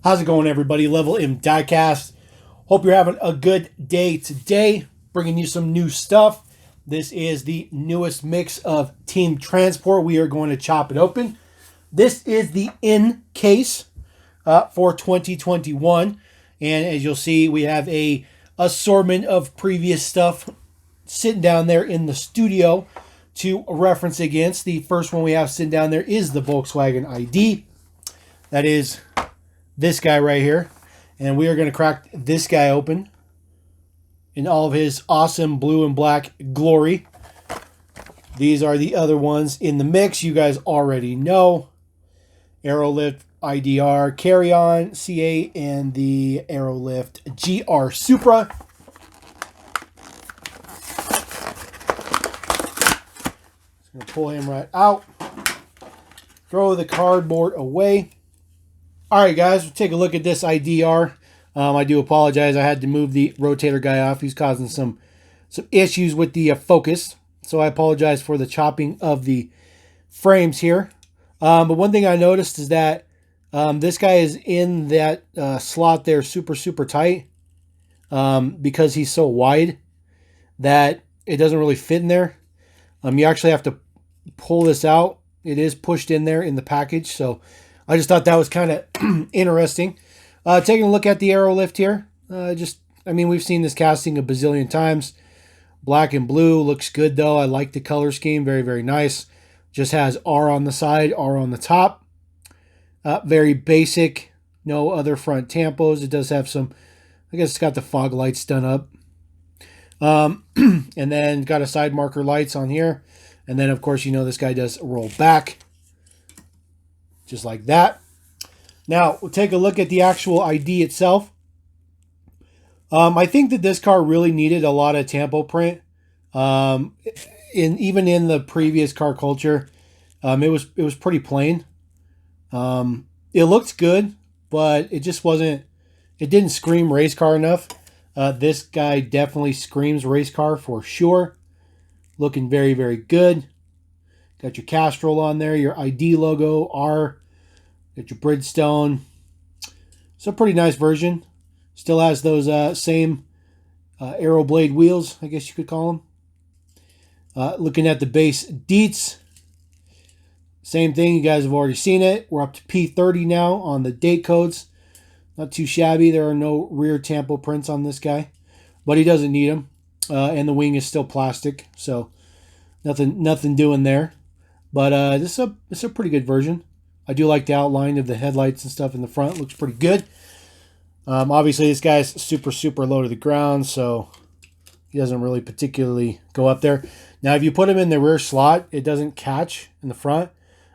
How's it going, everybody? Level M Diecast. Hope you're having a good day today. Bringing you some new stuff. This is the newest mix of Team Transport. We are going to chop it open. This is the in case for 2021. And as you'll see, we have a assortment of previous stuff sitting down there in the studio to reference against. The first one we have sitting down there is the Volkswagen ID. That is this guy right here. And we are going to crack this guy open in all of his awesome blue and black glory. These are the other ones in the mix. You guys already know. Aerolift IDR Carry-On C8 and the Aerolift GR Supra. Just going to pull him right out. Throw the cardboard away. All right, guys, we'll take a look at this IDR. I do apologize. I had to move the rotator guy off. He's causing some issues with the focus. So I apologize for the chopping of the frames here. But one thing I noticed is that this guy is in that slot there super tight because he's so wide that it doesn't really fit in there. You actually have to pull this out. It is pushed in there in the package. So I just thought that was kind of interesting. Taking a look at the Aerolift here. We've seen this casting a bazillion times. Black and blue looks good though. I like the color scheme. Very, very nice. Just has R on the side, R on the top. Very basic. No other front tampos. It does have some, I guess it's got the fog lights done up. And then got a side marker lights on here. And then, of course, you know this guy does roll back. Just like that. Now, we'll take a look at the actual ID itself. I think that this car really needed a lot of tampo print. Even in the previous car culture, it was pretty plain. It looked good, but it just wasn't. It didn't scream race car enough. This guy definitely screams race car for sure. Looking very, very good. Got your Castrol on there, your ID logo, R. Got your Bridgestone. It's a pretty nice version. Still has those same Aero Blade wheels, I guess you could call them. Looking at the base deets. Same thing, you guys have already seen it. We're up to P30 now on the date codes. Not too shabby. There are no rear tampo prints on this guy, but he doesn't need them. And the wing is still plastic, so nothing doing there. But this is a pretty good version. I do like the outline of the headlights and stuff in the front. Looks pretty good. Obviously, this guy's super low to the ground, so he doesn't really particularly go up there. Now, if you put him in the rear slot, it doesn't catch in the front.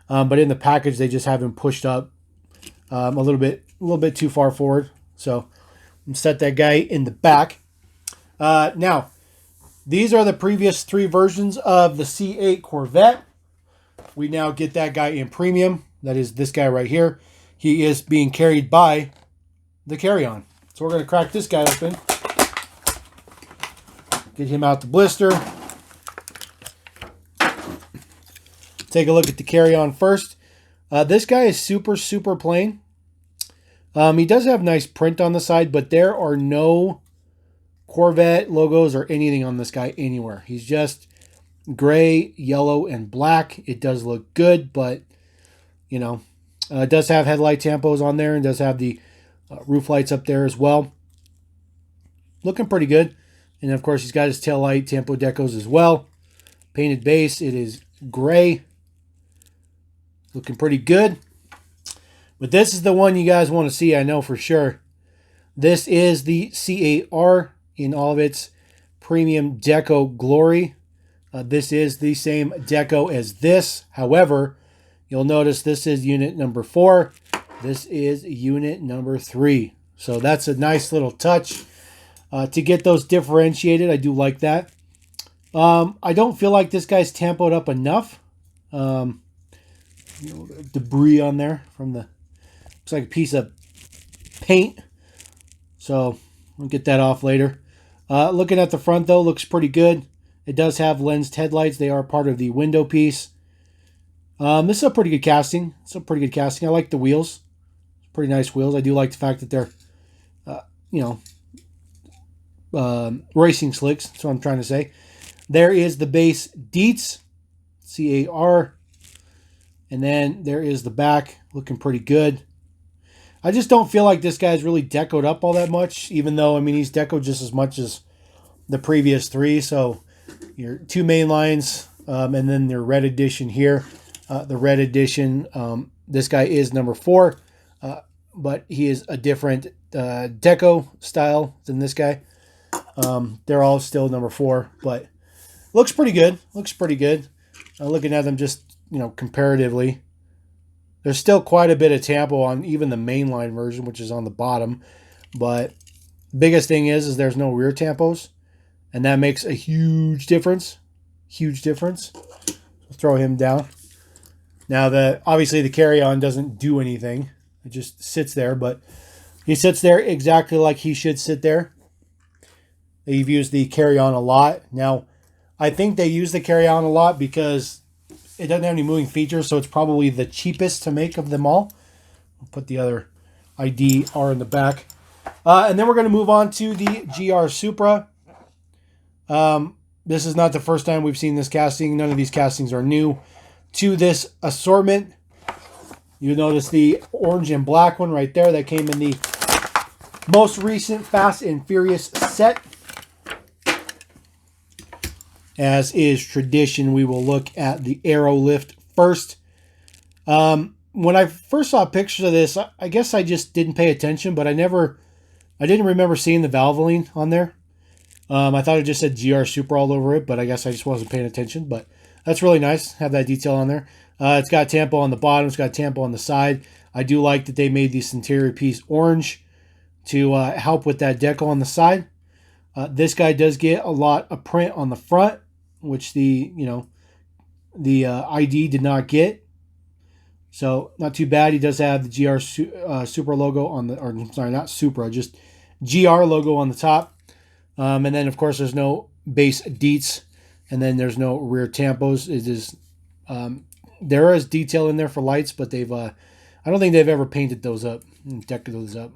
But in the package, they just have him pushed up a little bit too far forward. So I'm set that guy in the back. Now, these are the previous three versions of the C8 Corvette. We now get that guy in premium. That is this guy right here. He is being carried by the carry-on. So we're going to crack this guy open. Get him out the blister. Take a look at the carry-on first. This guy is super plain. He does have nice print on the side, but there are no Corvette logos or anything on this guy anywhere. He's just gray, yellow, and black. It does look good, but you know, it does have headlight tampos on there and does have the roof lights up there as well. Looking pretty good. And of course, he's got his tail light tampo decos as well. Painted base. It is gray. Looking pretty good. But this is the one you guys want to see, I know for sure. This is the C8R in all of its premium deco glory. This is the same deco as this. However, you'll notice this is unit number 4. This is unit number 3. So that's a nice little touch to get those differentiated. I do like that. I don't feel like this guy's tampoed up enough. Debris on there from the, looks like a piece of paint. So we'll get that off later. Looking at the front though, looks pretty good. It does have lensed headlights. They are part of the window piece. This is a pretty good casting. I like the wheels. Pretty nice wheels. I do like the fact that they're, you know, racing slicks. That's what I'm trying to say. There is the base Dietz, C-A-R. And then there is the back, looking pretty good. I just don't feel like this guy's really decoed up all that much, even though, I mean, he's decoed just as much as the previous three. So your two main lines, and then your red edition here. The red edition, this guy is number 4, but he is a different deco style than this guy. They're all still number 4, but looks pretty good. Looks pretty good. Looking at them just, you know, comparatively. There's still quite a bit of tampo on even the mainline version, which is on the bottom. But the biggest thing is there's no rear tampos. And that makes a huge difference. Huge difference. So throw him down. Now, obviously the carry-on doesn't do anything. It just sits there. But he sits there exactly like he should sit there. They've used the carry-on a lot. Now, I think they use the carry-on a lot because it doesn't have any moving features, so it's probably the cheapest to make of them all. I'll put the other ID R in the back. And then we're going to move on to the GR Supra. This is not the first time we've seen this casting. None of these castings are new to this assortment. You notice the orange and black one right there that came in the most recent Fast and Furious set. As is tradition, we will look at the aero lift first. When I first saw pictures of this, I guess I just didn't pay attention, but I didn't remember seeing the Valvoline on there. I thought it just said GR Supra all over it, but I guess I just wasn't paying attention. But that's really nice, have that detail on there. It's got tampo on the bottom, it's got tampo on the side. I do like that they made this interior piece orange to help with that decal on the side. This guy does get a lot of print on the front, which the ID did not get. So not too bad. He does have the GR Supra logo on the, or I'm sorry, not Supra, just GR logo on the top. And then of course there's no base Dietz, and then there's no rear tampos. It is there is detail in there for lights, but they've I don't think they've ever painted those up, decked those up.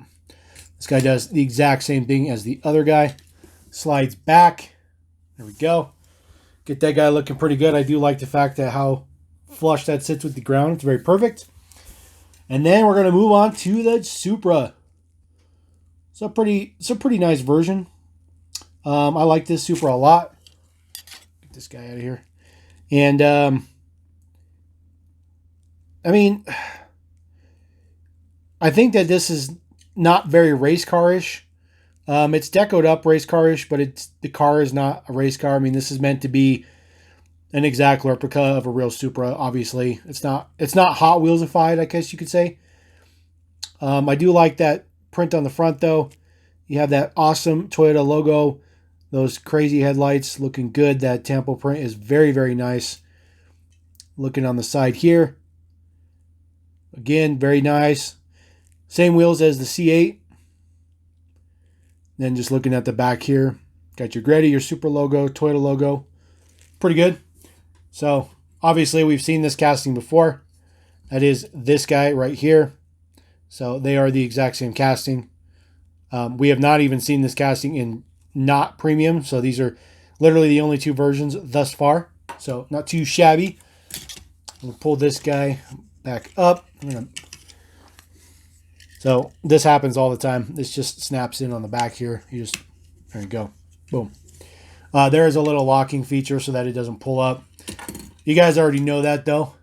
This guy does the exact same thing as the other guy. Slides back. There we go. Get that guy looking pretty good. I do like the fact that how flush that sits with the ground. It's very perfect. And then we're going to move on to the Supra. It's a pretty nice version. I like this Supra a lot. Get this guy out of here. And I mean, I think that this is not very race car-ish. It's decoed up race car-ish, but the car is not a race car. I mean, this is meant to be an exact replica of a real Supra. Obviously, it's not Hot Wheelsified, I guess you could say. I do like that print on the front, though. You have that awesome Toyota logo, those crazy headlights, looking good. That tampo print is very, very nice. Looking on the side here, again, very nice. Same wheels as the C8. Then just looking at the back here, got your Greddy, your Supra logo, Toyota logo. Pretty good. So, obviously, we've seen this casting before. That is this guy right here. So, they are the exact same casting. We have not even seen this casting in not premium. So, these are literally the only two versions thus far. So, not too shabby. We'll pull this guy back up. So this happens all the time. This just snaps in on the back here. There you go. Boom. There is a little locking feature so that it doesn't pull up. You guys already know that though.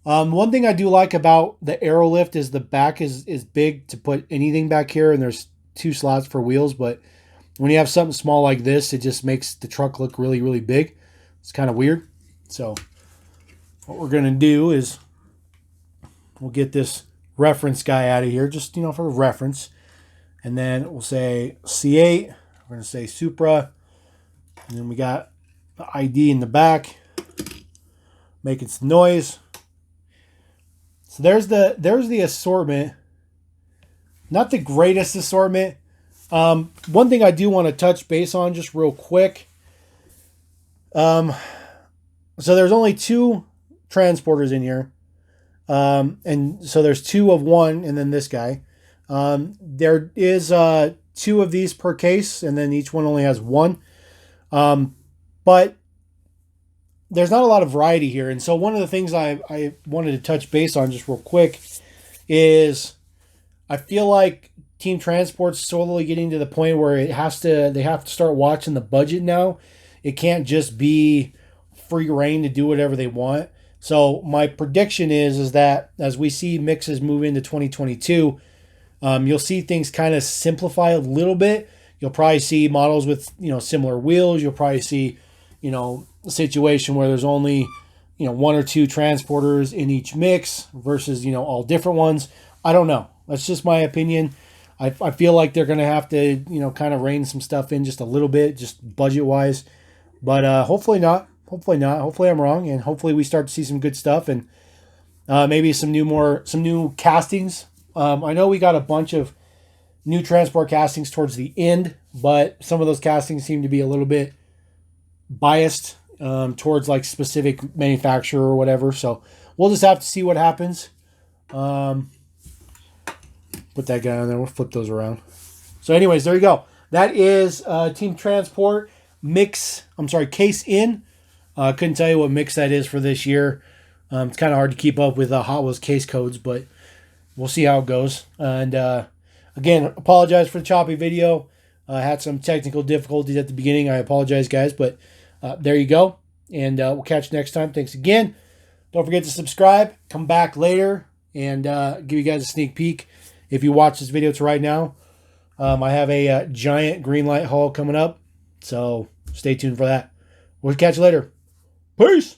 One thing I do like about the Aerolift is the back is big to put anything back here, and there's 2 slots for wheels, but when you have something small like this, it just makes the truck look really, really big. It's kind of weird. So what we're going to do is we'll get this reference guy out of here, just, for reference. And then we'll say C8. We're going to say Supra. And then we got the ID in the back, making some noise. So there's the assortment. Not the greatest assortment. One thing I do want to touch base on just real quick. So there's only 2 transporters in here. And so there's 2 of one, and then this guy. There is 2 of these per case, and then each one only has 1. But there's not a lot of variety here. And so one of the things I wanted to touch base on just real quick is I feel like Team Transport's slowly getting to the point where they have to start watching the budget now. It can't just be free reign to do whatever they want. So my prediction is that as we see mixes move into 2022, you'll see things kind of simplify a little bit. You'll probably see models with similar wheels. You'll probably see a situation where there's only 1 or 2 transporters in each mix versus all different ones. I don't know. That's just my opinion. I feel like they're going to have to kind of rein some stuff in just a little bit, just budget wise. But hopefully not. Hopefully not. Hopefully I'm wrong, and hopefully we start to see some good stuff and maybe some new castings. I know we got a bunch of new transport castings towards the end, but some of those castings seem to be a little bit biased towards like specific manufacturer or whatever. So we'll just have to see what happens. Put that guy on there. We'll flip those around. So anyways, there you go. That is Team Transport case in. Couldn't tell you what mix that is for this year. It's kind of hard to keep up with Hot Wheels case codes, but we'll see how it goes. And again, apologize for the choppy video. I had some technical difficulties at the beginning. I apologize, guys, but there you go. And we'll catch you next time. Thanks again. Don't forget to subscribe. Come back later and give you guys a sneak peek. If you watch this video to right now, I have a giant green light haul coming up. So stay tuned for that. We'll catch you later. Peace.